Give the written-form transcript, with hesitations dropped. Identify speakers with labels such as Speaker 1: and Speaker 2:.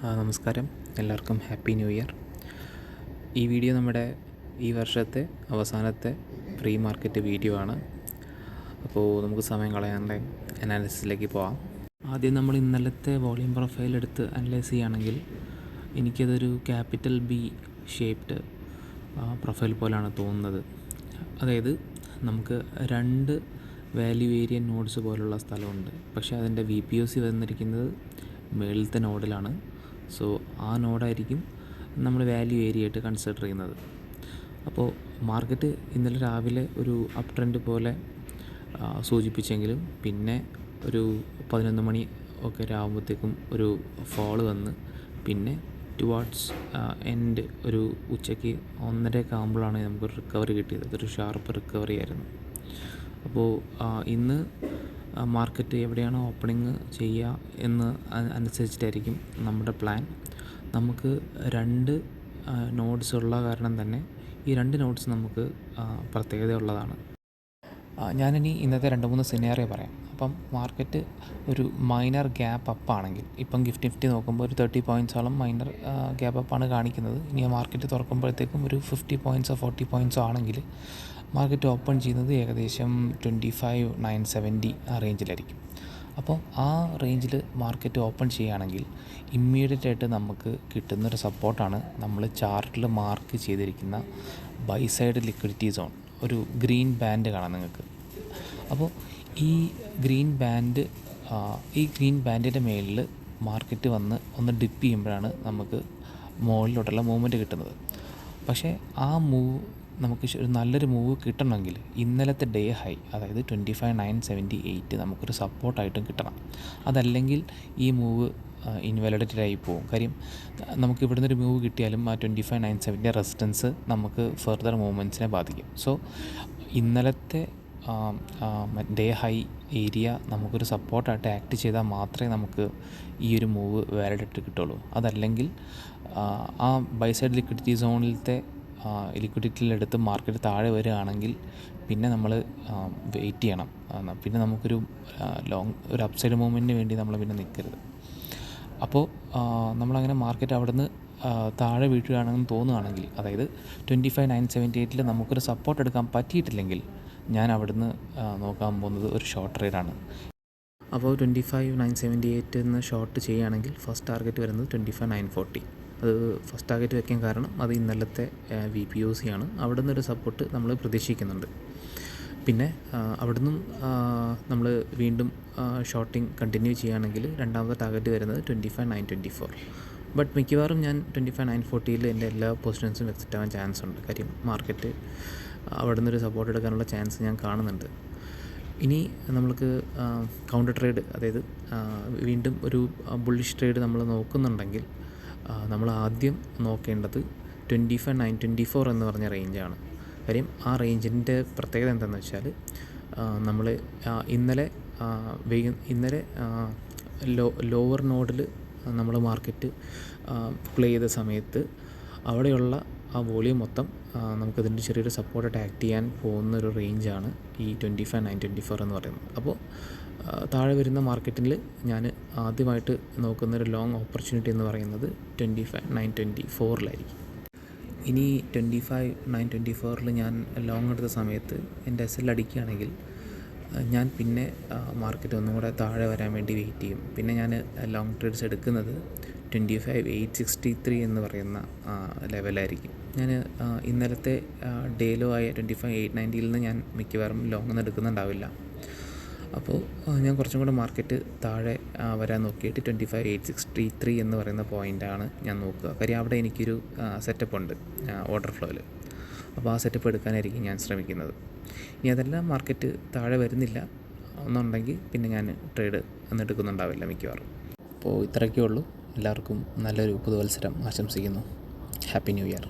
Speaker 1: നമസ്കാരം, എല്ലാവർക്കും happy new year. ഈ വീഡിയോ നമ്മുടെ ഈ വർഷത്തെ അവസാനത്തെ പ്രീ മാർക്കറ്റ് വീഡിയോ ആണ്. അപ്പോൾ നമുക്ക് സമയം കളയാണ്ട് അനാലിസിസിലേക്ക് പോകാം. ആദ്യം നമ്മൾ ഇന്നലത്തെ വോളിയം പ്രൊഫൈൽ എടുത്ത് അനലൈസ് ചെയ്യുകയാണെങ്കിൽ എനിക്കതൊരു ക്യാപിറ്റൽ ബി ഷേപ്ഡ് പ്രൊഫൈൽ പോലെയാണ് തോന്നുന്നത്. അതായത് നമുക്ക് രണ്ട് വാല്യൂ ഏരിയൻ നോഡ്സ് പോലുള്ള സ്ഥലമുണ്ട്, പക്ഷേ അതിൻ്റെ VPOC വന്നിരിക്കുന്നത് മേളിലത്തെ നോഡിലാണ്. സോ ആ നോഡായിരിക്കും നമ്മൾ വാല്യൂ ഏരിയ ആയിട്ട് കൺസിഡർ ചെയ്യുന്നത്. അപ്പോൾ മാർക്കറ്റ് ഇന്നലെ രാവിലെ ഒരു അപ് ട്രെൻഡ് പോലെ സൂചിപ്പിച്ചെങ്കിലും പിന്നെ ഒരു 11 മണി ഒക്കെ ആകുമ്പോഴത്തേക്കും ഒരു ഫോൾ വന്ന് പിന്നെ ടുവാർഡ്സ് എൻഡ് ഒരു ഉച്ചയ്ക്ക് 1:30 ആകുമ്പോഴാണ് നമുക്കൊരു റിക്കവറി കിട്ടിയത്. അതൊരു ഷാർപ്പ് റിക്കവറി ആയിരുന്നു. അപ്പോൾ ഇന്ന് മാർക്കറ്റ് എവിടെയാണ് ഓപ്പണിങ് ചെയ്യുക എന്ന് അനുസരിച്ചിട്ടായിരിക്കും നമ്മുടെ പ്ലാൻ. നമുക്ക് രണ്ട് നോഡ്സ് ഉള്ള കാരണം തന്നെ ഈ രണ്ട് നോഡ്സ് നമുക്ക് പ്രത്യേകത ഉള്ളതാണ്. ഞാനിനി ഇന്നത്തെ 2-3 സിനാറിയോ പറയാം. അപ്പം മാർക്കറ്റ് ഒരു മൈനർ ഗ്യാപ്പ് അപ്പ് ആണെങ്കിൽ, ഇപ്പം നിഫ്റ്റി നോക്കുമ്പോൾ ഒരു 30 പോയിൻറ്റ്സോളം മൈനർ ഗ്യാപ്പ് അപ്പാണ് കാണിക്കുന്നത്. ഇനി ആ മാർക്കറ്റ് തുറക്കുമ്പോഴത്തേക്കും ഒരു 50 പോയിൻറ്റ്സോ 40 പോയിൻറ്റ്സോ ആണെങ്കിൽ മാർക്കറ്റ് ഓപ്പൺ ചെയ്യുന്നത് ഏകദേശം 25,970 ആ റേഞ്ചിലായിരിക്കും. അപ്പോൾ ആ റേഞ്ചിൽ മാർക്കറ്റ് ഓപ്പൺ ചെയ്യുകയാണെങ്കിൽ ഇമ്മീഡിയറ്റ് ആയിട്ട് നമുക്ക് കിട്ടുന്നൊരു സപ്പോർട്ടാണ് നമ്മൾ ചാർട്ടിൽ മാർക്ക് ചെയ്തിരിക്കുന്ന ബൈ സൈഡ് ലിക്വിഡിറ്റി സോൺ. ഒരു ഗ്രീൻ ബാൻഡ് കാണാം നിങ്ങൾക്ക്. അപ്പോൾ ഈ ഗ്രീൻ ബാൻഡിൻ്റെ മേളിൽ മാർക്കറ്റ് വന്ന് ഒന്ന് ഡിപ്പ് ചെയ്യുമ്പോഴാണ് നമുക്ക് മുകളിലോട്ടുള്ള മൂവ്മെൻറ്റ് കിട്ടുന്നത്. പക്ഷേ ആ മൂവ് നമുക്ക് ഒരു നല്ലൊരു മൂവ് കിട്ടണമെങ്കിൽ ഇന്നലത്തെ ഡേ ഹൈ, അതായത് 25,978 നമുക്കൊരു സപ്പോർട്ടായിട്ടും കിട്ടണം. അതല്ലെങ്കിൽ ഈ മൂവ് ഇൻവാലിഡേറ്റഡ് ആയി പോകും. കാര്യം നമുക്ക് ഇവിടുന്ന് ഒരു മൂവ് കിട്ടിയാലും ആ 25,970 റെസിസ്റ്റൻസ് നമുക്ക് ഫർദർ മൂവ്മെൻറ്റ്സിനെ ബാധിക്കും. സോ ഇന്നലത്തെ ഡേ ഹൈ ഏരിയ നമുക്കൊരു സപ്പോർട്ടായിട്ട് ആക്ട് ചെയ്താൽ മാത്രമേ നമുക്ക് ഈ ഒരു മൂവ് വാലിഡേറ്റ് കിട്ടുള്ളൂ. അതല്ലെങ്കിൽ ആ ബൈ സൈഡ് ലിക്വിഡിറ്റി സോണിലത്തെ ലിക്വിഡിറ്റിയിലെടുത്ത് മാർക്കറ്റ് താഴെ വരികയാണെങ്കിൽ പിന്നെ നമ്മൾ വെയിറ്റ് ചെയ്യണം. പിന്നെ നമുക്കൊരു ഒരു അപ്സൈഡ് മൂവ്മെൻറ്റിന് വേണ്ടി നമ്മൾ പിന്നെ നിൽക്കരുത്. അപ്പോൾ നമ്മളങ്ങനെ മാർക്കറ്റ് അവിടുന്ന് താഴെ വീഴുകയാണെന്ന് തോന്നുകയാണെങ്കിൽ, അതായത് 25,978 നമുക്കൊരു സപ്പോർട്ട് എടുക്കാൻ പറ്റിയിട്ടില്ലെങ്കിൽ ഞാൻ അവിടുന്ന് നോക്കാൻ പോകുന്നത് ഒരു ഷോർട്ട് ട്രേഡാണ്. അപ്പോൾ 25,978 എന്ന് ഷോർട്ട് ചെയ്യുകയാണെങ്കിൽ ഫസ്റ്റ് ടാർഗറ്റ് വരുന്നത് 25,940. അത് ഫസ്റ്റ് ടാർഗറ്റ് വയ്ക്കാൻ കാരണം അത് ഇന്നലത്തെ VPOC ആണ്. അവിടെ നിന്നൊരു സപ്പോർട്ട് നമ്മൾ പ്രതീക്ഷിക്കുന്നുണ്ട്. പിന്നെ അവിടെ നിന്നും നമ്മൾ വീണ്ടും ഷോർട്ടിങ് കണ്ടിന്യൂ ചെയ്യുകയാണെങ്കിൽ രണ്ടാമത്തെ ടാർഗറ്റ് വരുന്നത് 25,924. ബട്ട് മിക്കവാറും ഞാൻ 25,940 എൻ്റെ എല്ലാ പൊസിഷൻസും എക്സിറ്റ് ആവാൻ ചാൻസ് ഉണ്ട്. കാര്യം മാർക്കറ്റ് അവിടെ നിന്നൊരു സപ്പോർട്ട് എടുക്കാനുള്ള ചാൻസ് ഞാൻ കാണുന്നുണ്ട്. ഇനി നമ്മൾക്ക് കൗണ്ടർ ട്രേഡ്, അതായത് വീണ്ടും ഒരു ബുള്ളിഷ് ട്രേഡ് നമ്മൾ നോക്കുന്നുണ്ടെങ്കിൽ നമ്മൾ ആദ്യം നോക്കേണ്ടത് 25,924 എന്ന് പറഞ്ഞ റേഞ്ചാണ്. കാര്യം ആ റേഞ്ചിൻ്റെ പ്രത്യേകത എന്താണെന്ന് വെച്ചാൽ നമ്മൾ ഇന്നലെ ലോവർ നോഡിൽ നമ്മൾ മാർക്കറ്റ് പ്ലേ ചെയ്ത സമയത്ത് അവിടെയുള്ള ആ വോളിയം മൊത്തം നമുക്കതിൻ്റെ ചെറിയൊരു സപ്പോർട്ടായിട്ട് ആക്ട് ചെയ്യാൻ പോകുന്നൊരു റേഞ്ചാണ് ഈ 25,924 എന്ന് പറയുന്നത്. അപ്പോൾ താഴെ വരുന്ന മാർക്കറ്റിൽ ഞാൻ ആദ്യമായിട്ട് നോക്കുന്നൊരു ലോങ് ഓപ്പർച്യൂണിറ്റി എന്ന് പറയുന്നത് 25,924 ഇനി 25,924 ഞാൻ ലോങ് എടുത്ത സമയത്ത് എൻ്റെ SL അടിക്കുകയാണെങ്കിൽ ഞാൻ പിന്നെ മാർക്കറ്റ് ഒന്നും കൂടെ താഴെ വരാൻ വേണ്ടി വെയിറ്റ് ചെയ്യും. പിന്നെ ഞാൻ ലോങ് ട്രേഡ്സ് എടുക്കുന്നത് 25,863 എന്ന് പറയുന്ന ലെവലായിരിക്കും. ഞാൻ ഇന്നലത്തെ ഡേ ലോ ആയ 25,890 നിന്ന് ഞാൻ മിക്കവാറും ലോങ് ഒന്നും എടുക്കുന്നുണ്ടാവില്ല. അപ്പോൾ ഞാൻ കുറച്ചും കൂടെ മാർക്കറ്റ് താഴെ വരാൻ നോക്കിയിട്ട് 25,863 എന്ന് പറയുന്ന പോയിൻ്റാണ് ഞാൻ നോക്കുക. കാര്യം അവിടെ എനിക്കൊരു സെറ്റപ്പ് ഉണ്ട് ഓർഡർ ഫ്ലോയിൽ. അപ്പോൾ ആ സെറ്റപ്പ് എടുക്കാനായിരിക്കും ഞാൻ ശ്രമിക്കുന്നത്. ഇനി അതെല്ലാം മാർക്കറ്റ് താഴെ വരുന്നില്ല എന്നുണ്ടെങ്കിൽ പിന്നെ ഞാൻ ട്രേഡ് ഒന്നും എടുക്കുന്നുണ്ടാവില്ല മിക്കവാറും. അപ്പോൾ ഇത്രയൊക്കെ ഉള്ളൂ. എല്ലാവർക്കും നല്ലൊരു പുതുവത്സരം ആശംസിക്കുന്നു. Happy new year.